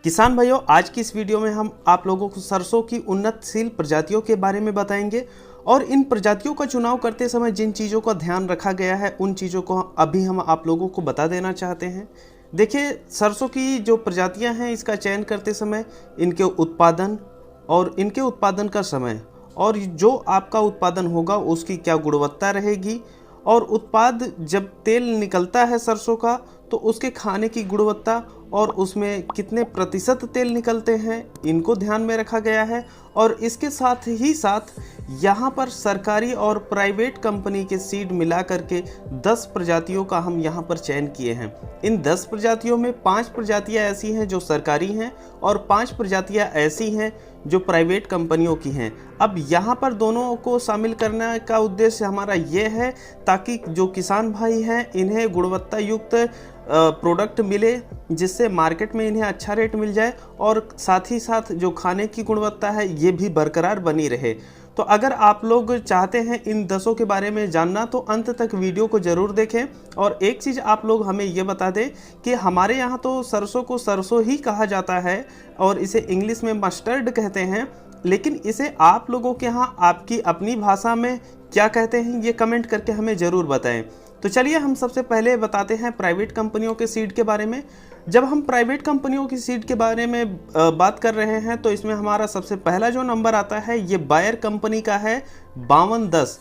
किसान भाइयों, आज की इस वीडियो में हम आप लोगों को सरसों की उन्नतशील प्रजातियों के बारे में बताएंगे और इन प्रजातियों का चुनाव करते समय जिन चीज़ों का ध्यान रखा गया है उन चीज़ों को अभी हम आप लोगों को बता देना चाहते हैं। देखिए, सरसों की जो प्रजातियां हैं इसका चयन करते समय इनके उत्पादन और इनके उत्पादन का समय और जो आपका उत्पादन होगा उसकी क्या गुणवत्ता रहेगी और उत्पाद जब तेल निकलता है सरसों का तो उसके खाने की गुणवत्ता और उसमें कितने प्रतिशत तेल निकलते हैं इनको ध्यान में रखा गया है। और इसके साथ ही साथ यहाँ पर सरकारी और प्राइवेट कंपनी के सीड मिला करके 10 प्रजातियों का हम यहाँ पर चयन किए हैं। इन 10 प्रजातियों में 5 प्रजातियाँ ऐसी हैं जो सरकारी हैं और 5 प्रजातियाँ ऐसी हैं जो प्राइवेट कंपनियों की हैं। अब यहाँ पर दोनों को शामिल करने का उद्देश्य हमारा ये है ताकि जो किसान भाई हैं इन्हें गुणवत्ता युक्त प्रोडक्ट मिले, जिससे मार्केट में इन्हें अच्छा रेट मिल जाए और साथ ही साथ जो खाने की गुणवत्ता है ये भी बरकरार बनी रहे। तो अगर आप लोग चाहते हैं इन 10 के बारे में जानना तो अंत तक वीडियो को ज़रूर देखें। और एक चीज़ आप लोग हमें ये बता दें कि हमारे यहाँ तो सरसों को सरसों ही कहा जाता है और इसे इंग्लिश में मस्टर्ड कहते हैं, लेकिन इसे आप लोगों के यहाँ आपकी अपनी भाषा में क्या कहते हैं ये कमेंट करके हमें ज़रूर बताएं। तो चलिए हम सबसे पहले बताते हैं प्राइवेट कंपनियों के सीड के बारे में। जब हम प्राइवेट कंपनियों की सीड के बारे में बात कर रहे हैं तो इसमें हमारा सबसे पहला जो नंबर आता है ये बायर कंपनी का है 5210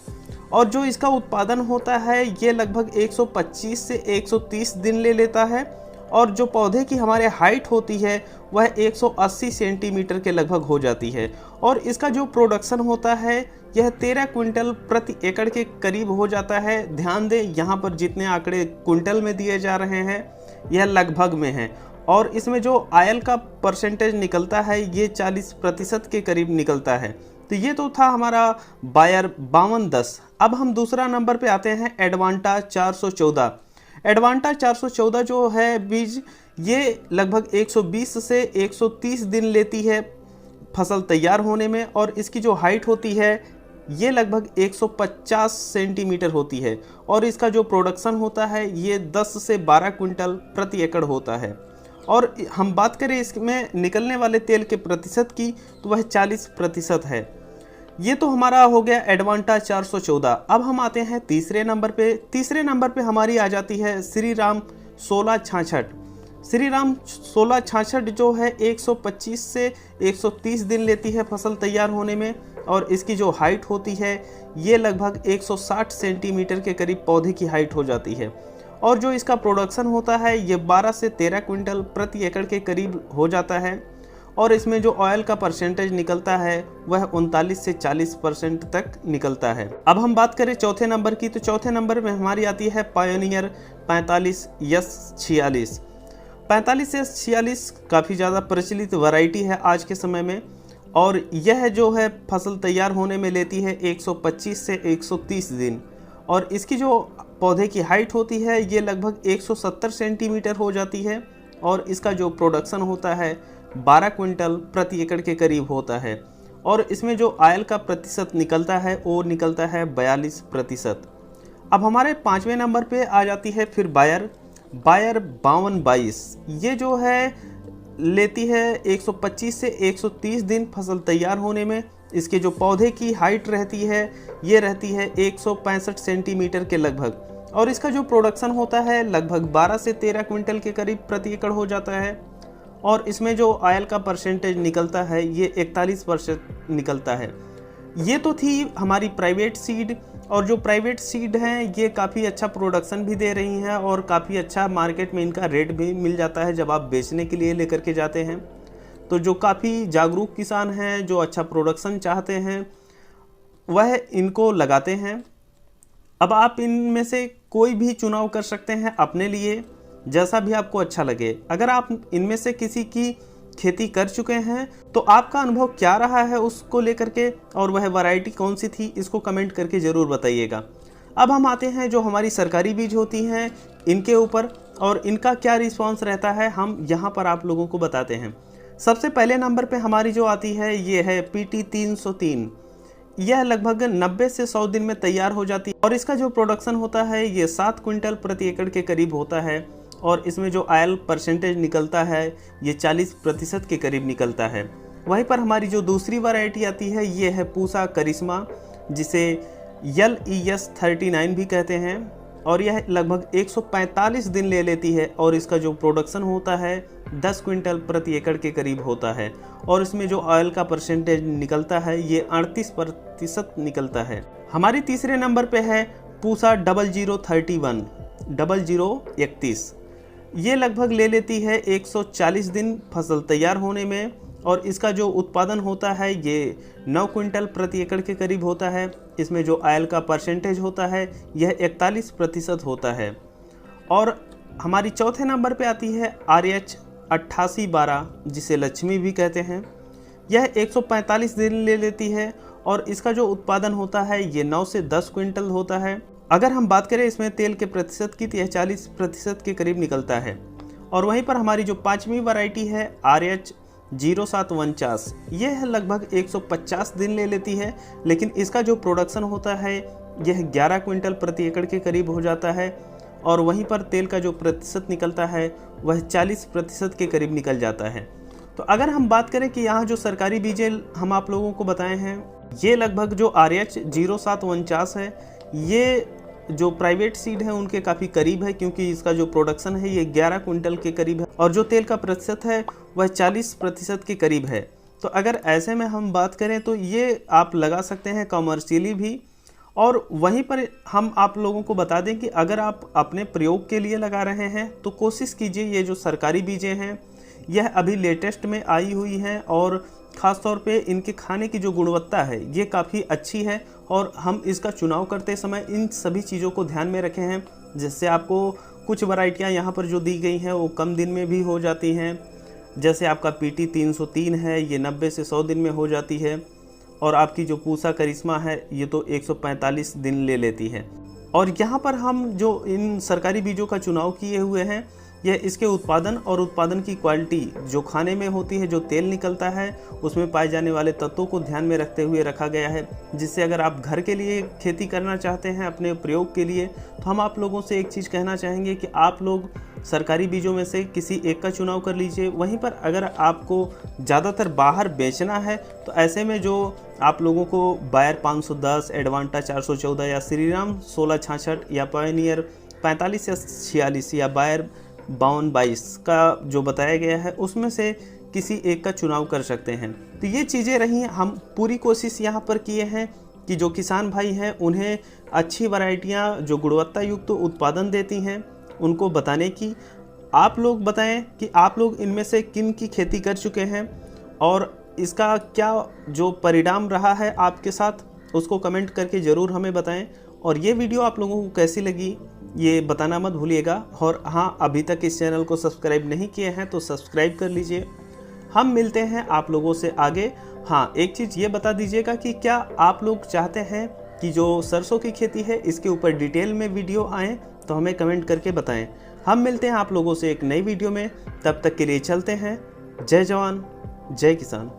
और जो इसका उत्पादन होता है ये लगभग 125 से 130 दिन ले लेता है और जो पौधे की हमारे हाइट होती है वह 180 सेंटीमीटर के लगभग हो जाती है और इसका जो प्रोडक्शन होता है यह 13 क्विंटल प्रति एकड़ के करीब हो जाता है। ध्यान दें, यहाँ पर जितने आंकड़े क्विंटल में दिए जा रहे हैं यह लगभग में है और इसमें जो आयल का परसेंटेज निकलता है ये 40% के करीब निकलता है। तो ये तो था हमारा बायर 5210। अब हम दूसरा नंबर पे आते हैं एडवांटा 414। एडवांटा 414 जो है बीज ये लगभग 120 से 130 दिन लेती है फसल तैयार होने में और इसकी जो हाइट होती है ये लगभग 150 सेंटीमीटर होती है और इसका जो प्रोडक्शन होता है ये 10 से 12 क्विंटल प्रति एकड़ होता है। और हम बात करें इसमें निकलने वाले तेल के प्रतिशत की तो वह 40% है। ये तो हमारा हो गया एडवांटा 414। अब हम आते हैं तीसरे नंबर पे। तीसरे नंबर पे हमारी आ जाती है श्रीराम 1666। श्रीराम 1666 जो है 125 से 130 दिन लेती है फसल तैयार होने में और इसकी जो हाइट होती है ये लगभग 160 सेंटीमीटर के करीब पौधे की हाइट हो जाती है और जो इसका प्रोडक्शन होता है ये 12 से 13 क्विंटल प्रति एकड़ के करीब हो जाता है और इसमें जो ऑयल का परसेंटेज निकलता है वह 39 से 40% तक निकलता है। अब हम बात करें चौथे नंबर की तो चौथे नंबर में हमारी आती है पायोनियर 45S46। 45S46 काफ़ी ज़्यादा प्रचलित वैरायटी है आज के समय में और यह जो है फसल तैयार होने में लेती है 125 से 130 दिन और इसकी जो पौधे की हाइट होती है ये लगभग 170 सेंटीमीटर हो जाती है और इसका जो प्रोडक्शन होता है 12 क्विंटल प्रति एकड़ के करीब होता है और इसमें जो आयल का प्रतिशत निकलता है वो निकलता है 42%। अब हमारे पाँचवें नंबर पे आ जाती है फिर बायर 5222। ये जो है लेती है 125 से 130 दिन फसल तैयार होने में। इसके जो पौधे की हाइट रहती है ये रहती है 165 सेंटीमीटर के लगभग और इसका जो प्रोडक्शन होता है लगभग 12 से 13 क्विंटल के करीब प्रति एकड़ हो जाता है और इसमें जो आयल का परसेंटेज निकलता है ये 41% निकलता है। ये तो थी हमारी प्राइवेट सीड और जो प्राइवेट सीड हैं ये काफ़ी अच्छा प्रोडक्शन भी दे रही हैं और काफ़ी अच्छा मार्केट में इनका रेट भी मिल जाता है जब आप बेचने के लिए लेकर के जाते हैं। तो जो काफ़ी जागरूक किसान हैं जो अच्छा प्रोडक्शन चाहते हैं वह इनको लगाते हैं। अब आप इनमें से कोई भी चुनाव कर सकते हैं अपने लिए, जैसा भी आपको अच्छा लगे। अगर आप इनमें से किसी की खेती कर चुके हैं तो आपका अनुभव क्या रहा है उसको लेकर के और वह वैरायटी कौन सी थी इसको कमेंट करके ज़रूर बताइएगा। अब हम आते हैं जो हमारी सरकारी बीज होती हैं इनके ऊपर और इनका क्या रिस्पांस रहता है हम यहाँ पर आप लोगों को बताते हैं। सबसे पहले नंबर पे हमारी जो आती है ये है PT 303। यह लगभग 90 से 100 दिन में तैयार हो जाती है और इसका जो प्रोडक्शन होता है ये 7 क्विंटल प्रति एकड़ के करीब होता है और इसमें जो ऑयल परसेंटेज निकलता है ये 40% के करीब निकलता है। वहीं पर हमारी जो दूसरी वैरायटी आती है ये है पूसा करिश्मा, जिसे LES 39 भी कहते हैं, और यह लगभग 145 दिन ले लेती है और इसका जो प्रोडक्शन होता है 10 क्विंटल प्रति एकड़ के करीब होता है, और इसमें जो ऑयल का परसेंटेज निकलता है ये 38% निकलता है। हमारी तीसरे नंबर पे है पूसा 0031 0031। ये लगभग ले लेती है 140 दिन फसल तैयार होने में, और इसका जो उत्पादन होता है ये 9 क्विंटल प्रति एकड़ के करीब होता है। इसमें जो ऑयल का परसेंटेज होता है यह 41% होता है। और हमारी चौथे नंबर पे आती है RH 8812, जिसे लक्ष्मी भी कहते हैं। यह 145 दिन ले लेती है और इसका जो उत्पादन होता है ये 9 से 10 क्विंटल होता है। अगर हम बात करें इसमें तेल के प्रतिशत की तो यह 40% के करीब निकलता है। और वहीं पर हमारी जो पांचवी वैरायटी है RH 0749, यह लगभग 150 दिन ले लेती है, लेकिन इसका जो प्रोडक्शन होता है यह 11 क्विंटल प्रति एकड़ के करीब हो जाता है, और वहीं पर तेल का जो प्रतिशत निकलता है वह 40% के करीब निकल जाता है। तो अगर हम बात करें कि यहाँ जो सरकारी बीजे हम आप लोगों को बताए हैं ये लगभग जो RH 0749 है ये जो प्राइवेट सीड है उनके काफ़ी करीब है, क्योंकि इसका जो प्रोडक्शन है ये 11 क्विंटल के करीब है और जो तेल का प्रतिशत है वह 40% के करीब है। तो अगर ऐसे में हम बात करें तो ये आप लगा सकते हैं कॉमर्शियली भी। और वहीं पर हम आप लोगों को बता दें कि अगर आप अपने प्रयोग के लिए लगा रहे हैं तो कोशिश कीजिए ये जो सरकारी बीजें हैं यह अभी लेटेस्ट में आई हुई हैं, और ख़ास तौर पे इनके खाने की जो गुणवत्ता है ये काफ़ी अच्छी है, और हम इसका चुनाव करते समय इन सभी चीज़ों को ध्यान में रखे हैं, जिससे आपको कुछ वैरायटियां यहाँ पर जो दी गई हैं वो कम दिन में भी हो जाती हैं। जैसे आपका PT 303 है ये 90 से 100 दिन में हो जाती है, और आपकी जो पूसा करिश्मा है ये तो 145 दिन ले लेती है। और यहाँ पर हम जो इन सरकारी बीजों का चुनाव किए हुए हैं यह इसके उत्पादन और उत्पादन की क्वालिटी जो खाने में होती है, जो तेल निकलता है उसमें पाए जाने वाले तत्वों को ध्यान में रखते हुए रखा गया है, जिससे अगर आप घर के लिए खेती करना चाहते हैं अपने प्रयोग के लिए तो हम आप लोगों से एक चीज़ कहना चाहेंगे कि आप लोग सरकारी बीजों में से किसी एक का चुनाव कर लीजिए। वहीं पर अगर आपको ज़्यादातर बाहर बेचना है तो ऐसे में जो आप लोगों को बायर 510, एडवांटा 414 या श्रीराम 1666 या पायनियर 45 या 46 या बायर 5222 का जो बताया गया है उसमें से किसी एक का चुनाव कर सकते हैं। तो ये चीज़ें रही, हम पूरी कोशिश यहाँ पर किए हैं कि जो किसान भाई हैं उन्हें अच्छी वैरायटियाँ जो गुणवत्ता युक्त उत्पादन देती हैं उनको बताने की। आप लोग बताएं कि आप लोग इनमें से किन की खेती कर चुके हैं और इसका क्या जो परिणाम रहा है आपके साथ, उसको कमेंट करके ज़रूर हमें बताएं। और ये वीडियो आप लोगों को कैसी लगी ये बताना मत भूलिएगा। और हाँ, अभी तक इस चैनल को सब्सक्राइब नहीं किए हैं तो सब्सक्राइब कर लीजिए। हम मिलते हैं आप लोगों से आगे। हाँ, एक चीज़ ये बता दीजिएगा कि क्या आप लोग चाहते हैं कि जो सरसों की खेती है इसके ऊपर डिटेल में वीडियो आए, तो हमें कमेंट करके बताएं। हम मिलते हैं आप लोगों से एक नई वीडियो में, तब तक के लिए चलते हैं। जय जवान जय किसान।